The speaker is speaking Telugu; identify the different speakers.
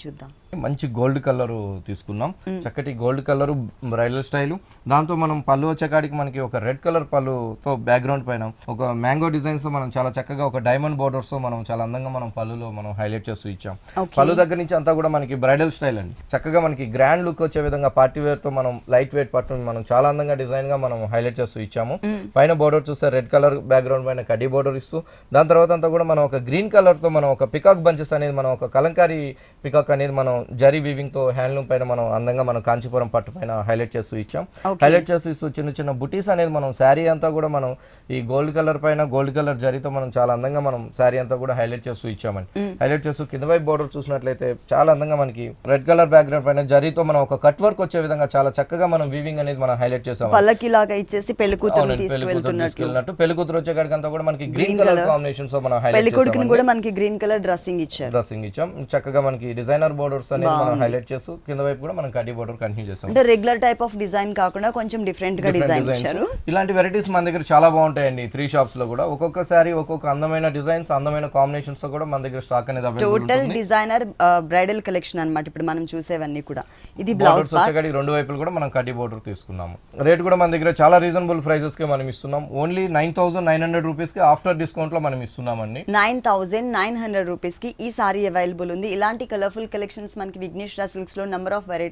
Speaker 1: చూద్దాం.
Speaker 2: మంచి గోల్డ్ కలర్ తీసుకున్నాం, చక్కటి గోల్డ్ కలర్ బ్రైడల్ స్టైల్. దాంతో మనం పళ్ళు వచ్చేకాడికి మనకి ఒక రెడ్ కలర్ పళ్ళుతో బ్యాక్గ్రౌండ్ పైన ఒక మ్యాంగో డిజైన్స్ తో మనం చాలా చక్కగా ఒక డైమండ్ బోర్డర్స్ తో మనం చాలా అందంగా మనం పళ్ళులో మనం హైలైట్ చేస్తూ ఇచ్చాం. పళ్ళు దగ్గర నుంచి అంతా కూడా మనకి బ్రైడల్ స్టైల్ అండి, చక్కగా మనకి గ్రాండ్ లుక్ వచ్చే విధంగా పార్టీ వేర్ తో మనం లైట్ వెయిట్ పట్టుని మనం చాలా అందంగా డిజైన్ గా మనం హైలైట్ చేస్తూ ఇచ్చాము. పైన బోర్డర్ చూస్తే రెడ్ కలర్ బ్యాక్గ్రౌండ్ పైన కడ్డీ బోర్డర్ ఇస్తూ, దాని తర్వాత అంతా కూడా మనం ఒక గ్రీన్ కలర్ తో మనం ఒక పికాక్ బంచెస్ అనేది మనం ఒక కలంకారీ పికాక్ అనేది మనం జరీ వీవింగ్ తో హ్యాండ్లూమ్ పైన మనం అందంగా మనం కాంచీపురం పట్టు పైన హైలైట్ చేస్తూ ఇచ్చాం. హైలైట్ చేస్తూ ఇస్తూ చిన్న చిన్న బుటీస్ అనేది మనం శారీ అంతా కూడా మనం ఈ గోల్డ్ కలర్ పైన గోల్డ్ కలర్ జరీతో మనం చాలా అందంగా మనం శారీ అంతా కూడా హైలైట్ చేస్తూ ఇచ్చామండి. హైలైట్ చేస్తూ కింద వైపు బోర్డర్ చూసినట్లయితే చాలా అందంగా మనకి రెడ్ కలర్ బ్యాక్గ్రౌండ్ పైన జరీతో మనం ఒక కట్ వర్క్ వచ్చే విధంగా చాలా చక్కగా మనం వీవింగ్ అనేది మనం హైలైట్ చేసాం.
Speaker 1: పల్లకి లాగా ఇచ్చేసి పెళ్లి కూతురు తీసుకెళ్తున్నట్టు
Speaker 2: పెళ్లి కూతురు వచ్చే కాడికంతా కూడా మనకి గ్రీన్ కలర్ కాంబినేషన్స్ తో మనం హైలైట్ చేసాం.
Speaker 1: పెళ్లి కూడా మనకి గ్రీన్ కలర్ డ్రెస్సింగ్ ఇచ్చాం.
Speaker 2: చక్కగా మనకి డిజైనర్ బోర్డర్స్ అనేది మనం హైలైట్ చేస్తూ కింద వైపు కూడా మనం కడ్డీ బోర్డర్ కంటిన్యూ చేస్తాం.
Speaker 1: అంటే రెగ్యులర్ టైప్ ఆఫ్ డిజైన్ కాకుండా కొంచెం డిఫరెంట్ గా డిజైన్ ఇచ్చారు.
Speaker 2: ఇలాంటి వెరైటీస్ మన దగ్గర చాలా బాగుంటాయండి. 3 షాప్స్ లో కూడా ఒక్కొక్క సారీ ఒక్కొక్క అందమైన డిజైన్స్ అందమైన కాంబినేషన్స్ తో కూడా మన దగ్గర స్టాక్ అనేది అవైలబుల్ ఉంటుంది.
Speaker 1: టోటల్ డిజైనర్ బ్రైడల్ కలెక్షన్ అన్నమాట ఇప్పుడు మనం చూసేవన్నీ కూడా. ఇది బ్లౌజ్
Speaker 2: పార్ట్ రెండు వైపులు కూడా మనం కడ్డీ బోర్డర్ తీసుకున్నాము. రేట్ కూడా మన దగ్గర చాలా రీజనబుల్ ప్రైసెస్ కి మనం ఇస్తున్నాం. ఓన్లీ 9900 రూపీస్ కి ఆఫ్టర్ డిస్కౌంట్ లో మనం ఇస్తున్నామండి.
Speaker 1: 9900 రూపీస్ కి ఈ సారీ అవైలబుల్ ఉంది. ఇలాంటి కలర్ఫుల్ కలెక్షన్స్ మనకి విఘ్నేశ్వర సిల్క్స్ లో నంబర్ ఆఫ్ వెరైటీస్